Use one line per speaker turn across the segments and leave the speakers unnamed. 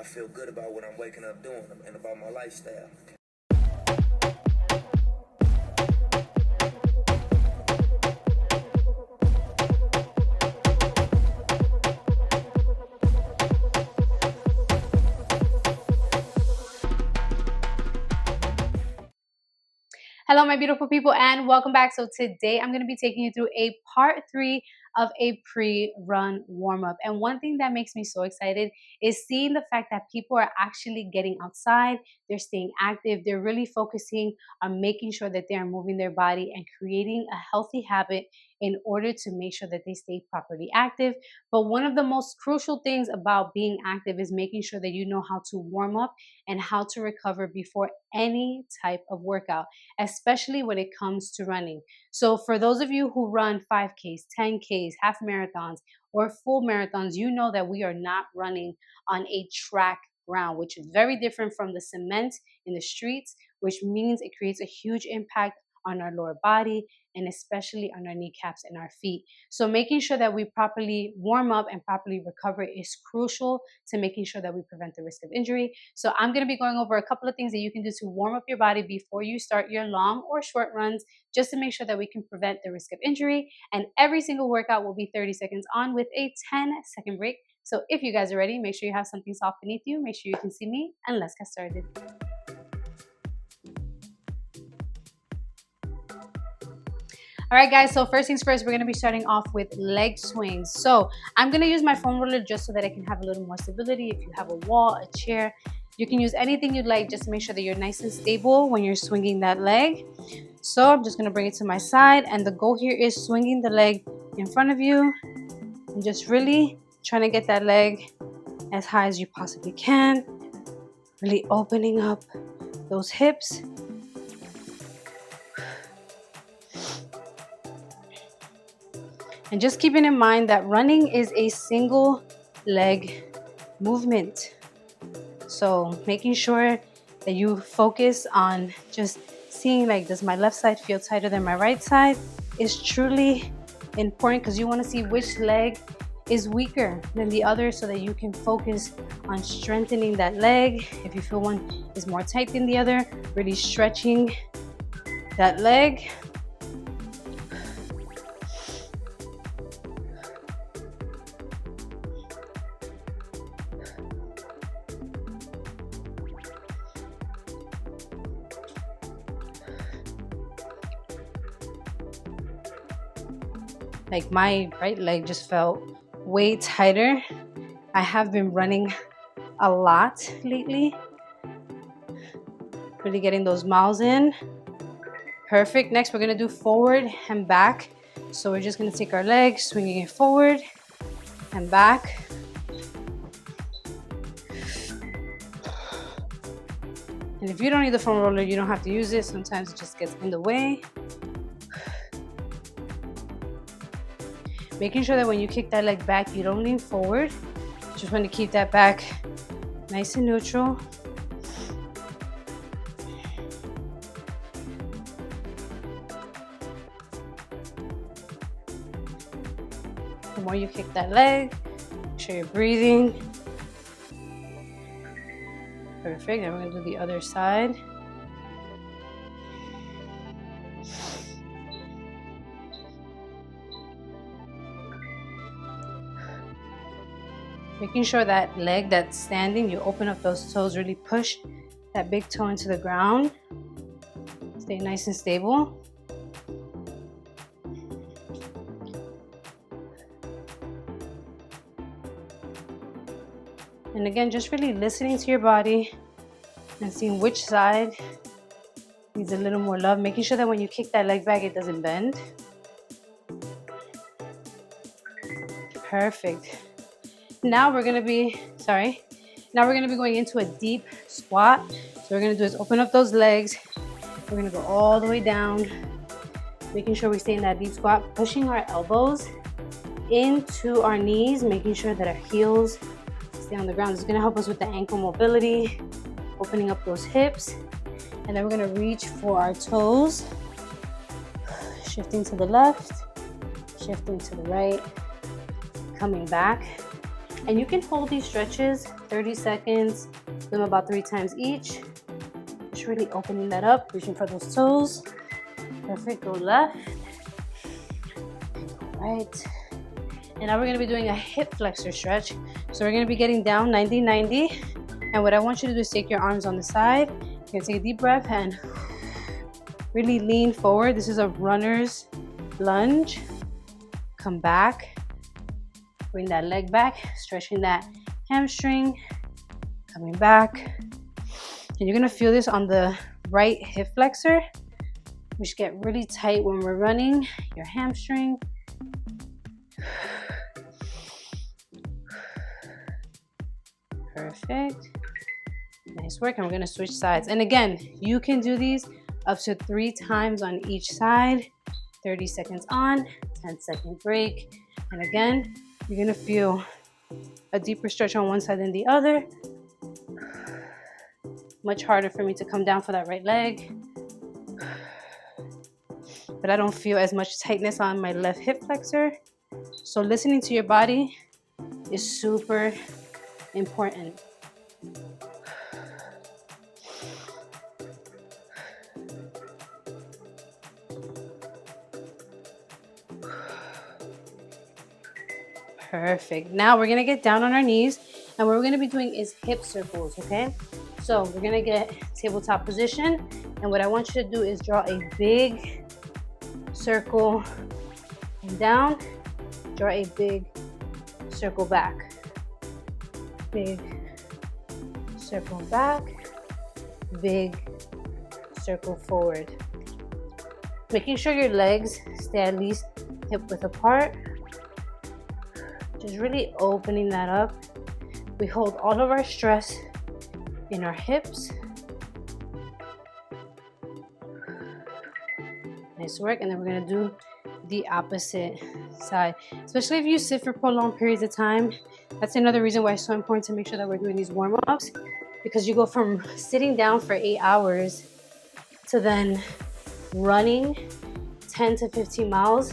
feel good about what I'm waking up doing and about my lifestyle.
Hello, my beautiful people, and welcome back. So today I'm going to be taking you through a part 3 of a pre-run warm-up. And one thing that makes me so excited is seeing the fact that people are actually getting outside, they're staying active, they're really focusing on making sure that they are moving their body and creating a healthy habit in order to make sure that they stay properly active. But one of the most crucial things about being active is making sure that you know how to warm up and how to recover before any type of workout, especially when it comes to running. So for those of you who run 5Ks, 10Ks, half marathons, or full marathons, you know that we are not running on a track ground, which is very different from the cement in the streets, which means it creates a huge impact on our lower body and especially on our kneecaps and our feet. So making sure that we properly warm up and properly recover is crucial to making sure that we prevent the risk of injury. So I'm going to be going over a couple of things that you can do to warm up your body before you start your long or short runs, just to make sure that we can prevent the risk of injury. And every single workout will be 30 seconds on with a 10-second break. So if you guys are ready, make sure you have something soft beneath you, make sure you can see me, and let's get started. All right, guys, so first things first, we're gonna be starting off with leg swings. So I'm gonna use my foam roller just so that I can have a little more stability. If you have a wall, a chair, you can use anything you'd like just to make sure that you're nice and stable when you're swinging that leg. So I'm just gonna bring it to my side, and the goal here is swinging the leg in front of you and just really trying to get that leg as high as you possibly can, really opening up those hips. And just keeping in mind that running is a single leg movement. So making sure that you focus on just seeing, like, does my left side feel tighter than my right side is truly important, because you want to see which leg is weaker than the other so that you can focus on strengthening that leg. If you feel one is more tight than the other, really stretching that leg. Like, my right leg just felt way tighter. I have been running a lot lately. Really getting those miles in. Perfect. Next, we're gonna do forward and back. So we're just gonna take our leg, swinging it forward and back. And if you don't need the foam roller, you don't have to use it. Sometimes it just gets in the way. Making sure that when you kick that leg back, you don't lean forward. Just want to keep that back nice and neutral. The more you kick that leg, make sure you're breathing. Perfect. Now we're going to do the other side. Making sure that leg that's standing, you open up those toes, really push that big toe into the ground. Stay nice and stable. And again, just really listening to your body and seeing which side needs a little more love. Making sure that when you kick that leg back, it doesn't bend. Perfect. Now we're gonna be going into a deep squat. So what we're gonna do is open up those legs. We're gonna go all the way down, making sure we stay in that deep squat, pushing our elbows into our knees, making sure that our heels stay on the ground. This is gonna help us with the ankle mobility, opening up those hips. And then we're gonna reach for our toes, shifting to the left, shifting to the right, coming back. And you can hold these stretches 30 seconds, do them about 3 times each. Just really opening that up, reaching for those toes. Perfect, go left, right. And now we're gonna be doing a hip flexor stretch. So we're gonna be getting down 90-90. And what I want you to do is take your arms on the side. You're gonna take a deep breath and really lean forward. This is a runner's lunge. Come back, bring that leg back, stretching that hamstring, coming back. And you're gonna feel this on the right hip flexor, which get really tight when we're running, your hamstring. Perfect. Nice work. And we're gonna switch sides. And again, you can do these up to 3 times on each side. 30 seconds on, 10-second break. And again, you're gonna feel a deeper stretch on one side than the other. Much harder for me to come down for that right leg. But I don't feel as much tightness on my left hip flexor. So listening to your body is super important. Perfect. Now we're gonna get down on our knees, and what we're gonna be doing is hip circles, okay? So we're gonna get tabletop position, and what I want you to do is draw a big circle and down, draw a big circle back, big circle back, big circle forward. Making sure your legs stay at least hip width apart. Just really opening that up. We hold all of our stress in our hips. Nice work. And then we're gonna do the opposite side. Especially if you sit for prolonged periods of time. That's another reason why it's so important to make sure that we're doing these warm-ups, because you go from sitting down for 8 hours to then running 10 to 15 miles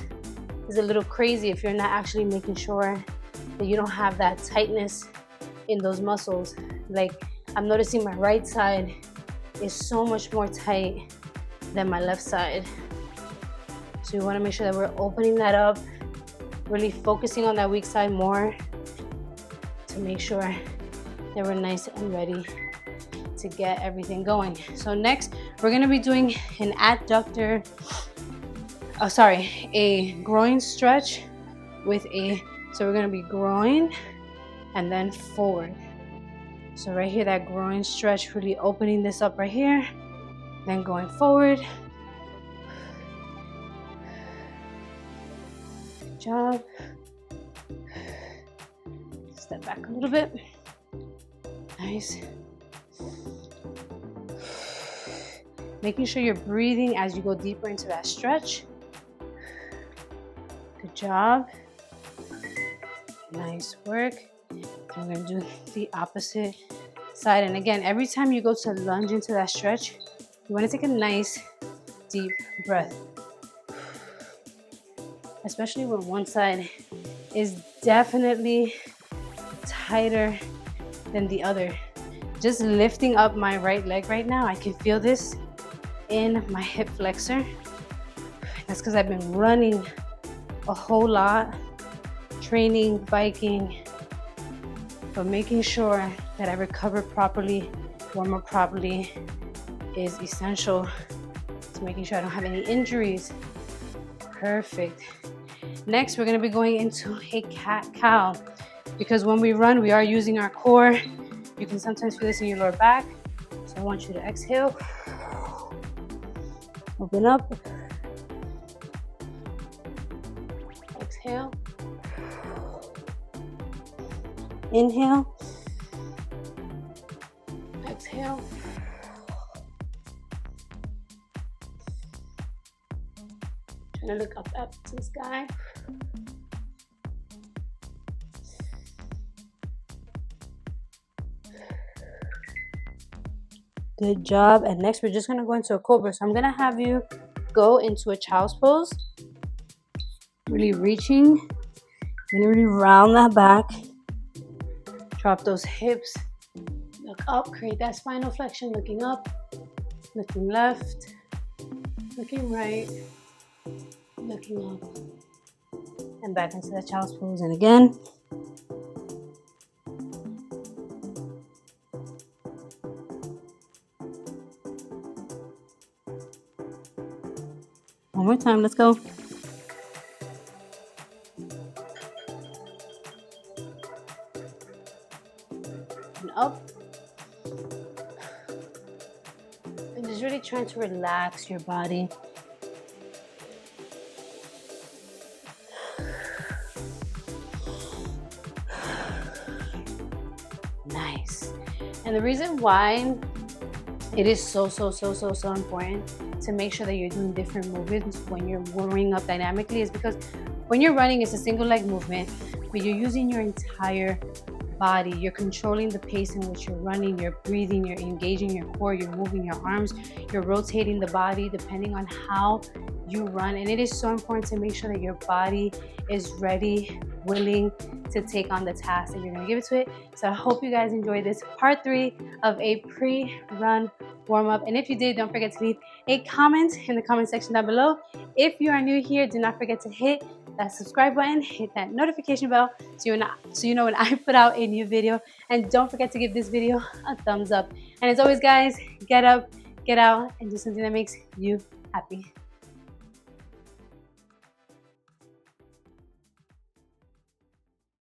is a little crazy if you're not actually making sure that you don't have that tightness in those muscles. Like, I'm noticing my right side is so much more tight than my left side. So you want to make sure that we're opening that up, really focusing on that weak side more to make sure that we're nice and ready to get everything going. So next, we're going to be doing an adductor, a groin stretch with so we're going to be groin and then forward. So right here, that groin stretch, really opening this up right here, then going forward. Good job. Step back a little bit. Nice. Making sure you're breathing as you go deeper into that stretch. Good job. Nice work. I'm going to do the opposite side. And again, every time you go to lunge into that stretch, you want to take a nice deep breath. Especially when one side is definitely tighter than the other. Just lifting up my right leg right now, I can feel this in my hip flexor. That's because I've been running a whole lot, training, biking, but making sure that I recover properly, warm up properly is essential to making sure I don't have any injuries. Perfect. Next, we're going to be going into a cat-cow, because when we run, we are using our core. You can sometimes feel this in your lower back. So I want you to exhale, open up, exhale, inhale, exhale, trying to look up to the sky. Good job. And next, we're just going to go into a cobra. So I'm going to have you go into a child's pose. Really reaching. You're going to really round that back. Drop those hips. Look up, create that spinal flexion, looking up, looking left, looking right, looking up, and back into the child's pose. And again. One more time, let's go. And up. And just really trying to relax your body. Nice. And the reason why it is so important to make sure that you're doing different movements when you're warming up dynamically is because when you're running, it's a single leg movement, but you're using your entire body. You're controlling the pace in which you're running, you're breathing, you're engaging your core, you're moving your arms, you're rotating the body depending on how you run. And it is so important to make sure that your body is ready, willing to take on the task that you're going to give it to it. So I hope you guys enjoyed this part 3 of a pre-run warm-up. And if you did, don't forget to leave a comment in the comment section down below. If you are new here, do not forget to hit that subscribe button, hit that notification bell so you know when I put out a new video. And don't forget to give this video a thumbs up. And as always, guys, get up, get out, and do something that makes you happy.